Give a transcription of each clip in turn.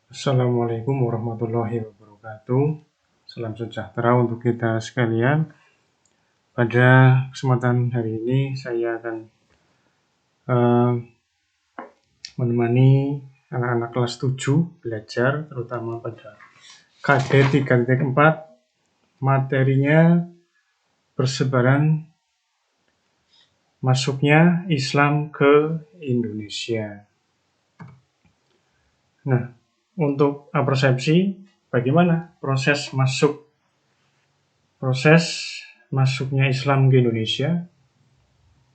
Assalamualaikum warahmatullahi wabarakatuh. Salam sejahtera untuk kita sekalian. Pada kesempatan hari ini saya akan uh, menemani anak-anak kelas 7 belajar, terutama pada KD 3.4. Materinya persebaran masuknya Islam ke Indonesia. Nah, untuk persepsi bagaimana proses masuknya Islam ke Indonesia?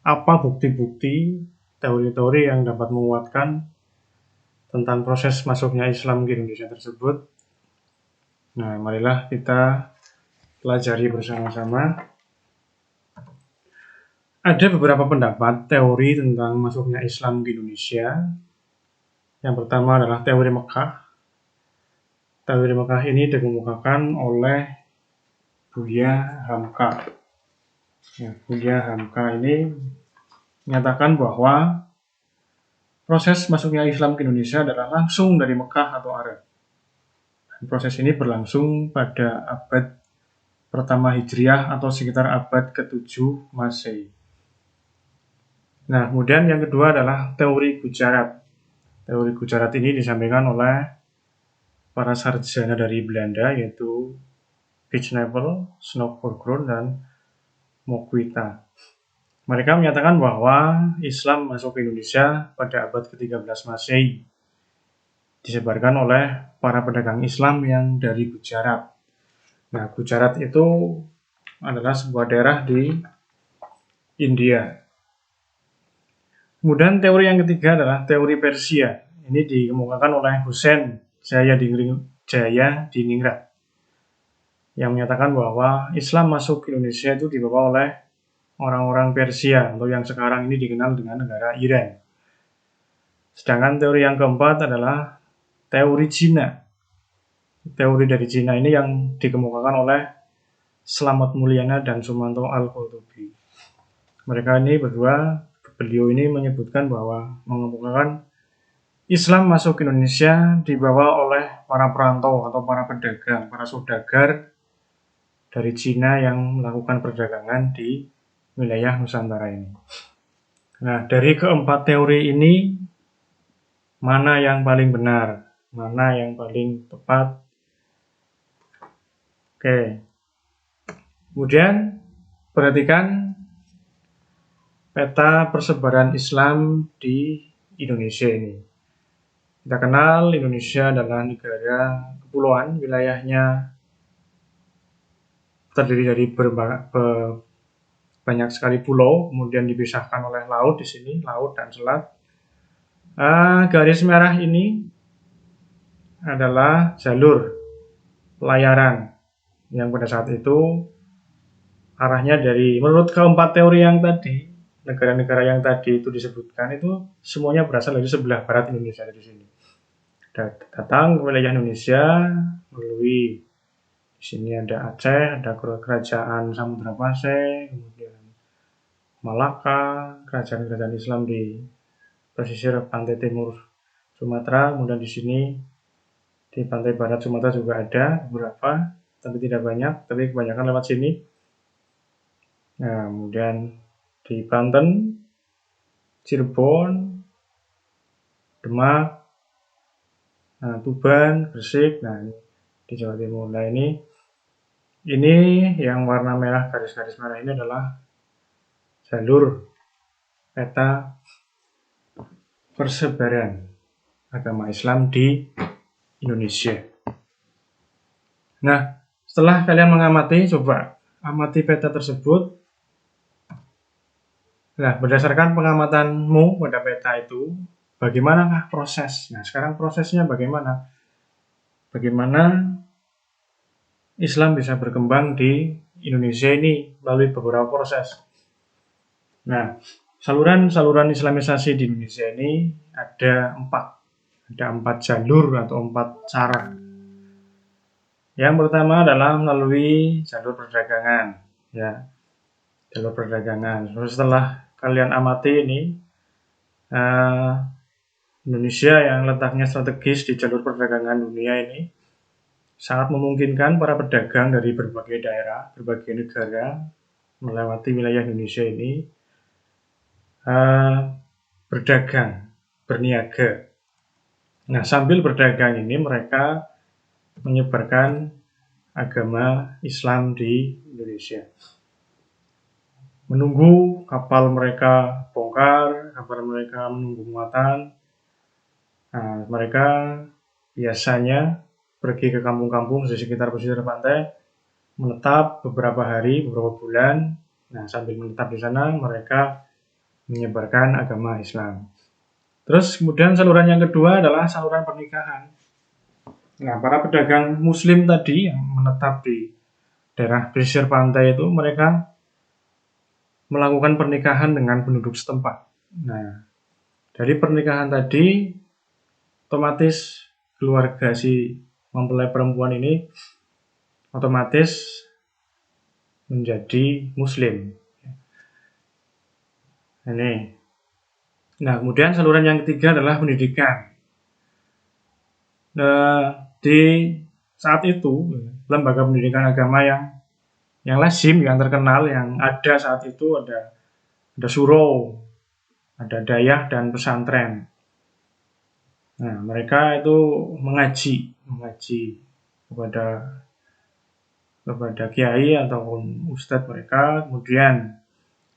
Apa bukti-bukti, teori-teori yang dapat menguatkan tentang proses masuknya Islam ke Indonesia tersebut? Nah, marilah kita pelajari bersama-sama. Ada beberapa pendapat teori tentang masuknya Islam ke Indonesia. Yang pertama adalah teori Mekah. Teori Mekah ini dikemukakan oleh Buya Hamka. Buya Hamka ini menyatakan bahwa proses masuknya Islam ke Indonesia adalah langsung dari Mekah atau Arab. Proses ini berlangsung pada abad pertama Hijriah atau sekitar abad ke-7 Masehi. Nah, kemudian yang kedua adalah teori Gujarat. Teori Gujarat ini disampaikan oleh para sarjana dari Belanda, yaitu Bijnevel, Snokvorkron, dan Mokwita. Mereka menyatakan bahwa Islam masuk ke Indonesia pada abad ke-13 Masehi, disebarkan oleh para pedagang Islam yang dari Gujarat. Nah, Gujarat itu adalah sebuah daerah di India. Kemudian teori yang ketiga adalah teori Persia. Ini dikemukakan oleh Hussein Jayadiningrat, yang menyatakan bahwa Islam masuk ke Indonesia itu dibawa oleh orang-orang Persia, atau yang sekarang ini dikenal dengan negara Iran. Sedangkan teori yang keempat adalah teori Cina. Teori dari Cina ini yang dikemukakan oleh Slamet Mulyana dan Sumanto Al-Qurtubi. Beliau ini menyebutkan bahwa mengemukakan Islam masuk ke Indonesia dibawa oleh para perantau atau para pedagang, para saudagar dari Cina yang melakukan perdagangan di wilayah Nusantara ini. Nah, dari keempat teori ini, mana yang paling benar? Mana yang paling tepat? Oke. Kemudian, perhatikan peta persebaran Islam di Indonesia ini. Kita kenal Indonesia adalah negara kepulauan, wilayahnya terdiri dari banyak sekali pulau, kemudian dipisahkan oleh laut di sini, laut dan selat. Garis merah ini adalah jalur pelayaran yang pada saat itu arahnya menurut keempat teori yang tadi, negara-negara yang tadi itu disebutkan itu semuanya berasal dari sebelah barat Indonesia dari sini. Datang ke wilayah Indonesia melalui di sini ada Aceh, ada kerajaan Samudra Pasai, kemudian Malaka, kerajaan-kerajaan Islam di pesisir pantai timur Sumatera, kemudian di sini di pantai barat Sumatera juga ada beberapa, tapi tidak banyak, tapi kebanyakan lewat sini. Nah, kemudian di Banten, Cirebon, Demak, Tuban, Gresik, nah di Jawa Timur. Nah ini yang warna merah, garis-garis merah ini adalah jalur peta persebaran agama Islam di Indonesia. Nah, setelah kalian mengamati, coba amati peta tersebut. Nah, berdasarkan pengamatanmu pada peta itu, bagaimanakah proses? Nah, sekarang prosesnya bagaimana? Bagaimana Islam bisa berkembang di Indonesia ini melalui beberapa proses. Nah, saluran Islamisasi di Indonesia ini ada empat jalur atau 4 cara. Yang pertama adalah melalui jalur perdagangan, ya. Jalur perdagangan. Setelah kalian amati ini, Indonesia yang letaknya strategis di jalur perdagangan dunia ini sangat memungkinkan para pedagang dari berbagai daerah, berbagai negara melewati wilayah Indonesia ini berdagang, berniaga. Nah, sambil berdagang ini mereka menyebarkan agama Islam di Indonesia. Menunggu kapal mereka bongkar, kapal mereka menunggu muatan. Nah, mereka biasanya pergi ke kampung-kampung di sekitar pesisir pantai, menetap beberapa hari, beberapa bulan. Nah, sambil menetap di sana, mereka menyebarkan agama Islam. Terus kemudian saluran yang kedua adalah saluran pernikahan. Nah, para pedagang Muslim tadi yang menetap di daerah pesisir pantai itu, mereka melakukan pernikahan dengan penduduk setempat. Nah, dari pernikahan tadi, otomatis keluarga si mempelai perempuan ini otomatis menjadi Muslim. Ini. Nah, kemudian saluran yang ketiga adalah pendidikan. Nah, di saat itu lembaga pendidikan agama yang lazim, yang terkenal, yang ada saat itu ada surau, ada dayah dan pesantren. Nah, mereka itu mengaji kepada kiai ataupun ustadz mereka. Kemudian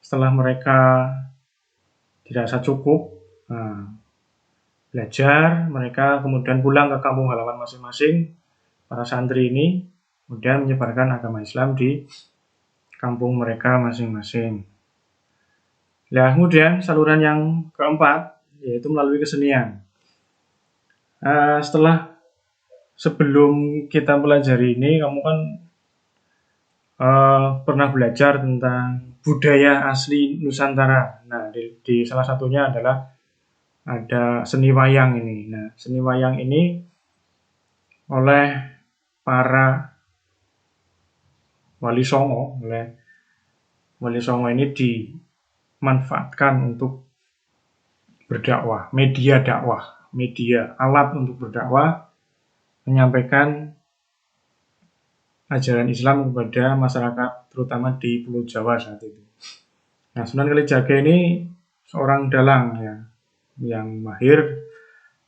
setelah mereka dirasa cukup belajar, mereka kemudian pulang ke kampung halaman masing-masing. Para santri ini kemudian menyebarkan agama Islam di kampung mereka masing-masing. Nah, kemudian saluran yang keempat yaitu melalui kesenian. Sebelum kita pelajari ini, kamu kan pernah belajar tentang budaya asli Nusantara. Nah, di salah satunya adalah ada seni wayang ini. Nah, seni wayang ini oleh para wali songo ini dimanfaatkan untuk berdakwah, media alat untuk berdakwah, menyampaikan ajaran Islam kepada masyarakat terutama di Pulau Jawa saat itu. Nah, Sunan Kalijaga ini seorang dalang ya, yang mahir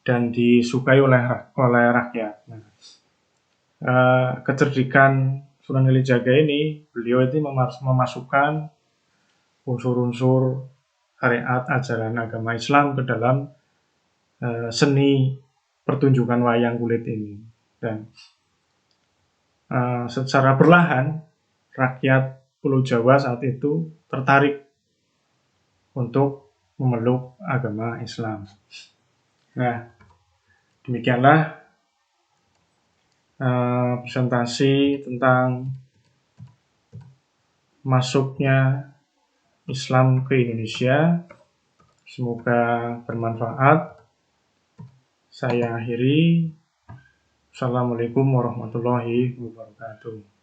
dan disukai oleh rakyat. Nah, kecerdikan Sunan Kalijaga ini, beliau itu memasukkan unsur-unsur syariat ajaran agama Islam ke dalam seni pertunjukan wayang kulit ini. Dan secara perlahan rakyat Pulau Jawa saat itu tertarik untuk memeluk agama Islam. Nah, demikianlah presentasi tentang masuknya Islam ke Indonesia. Semoga bermanfaat. Saya akhiri. Assalamualaikum warahmatullahi wabarakatuh.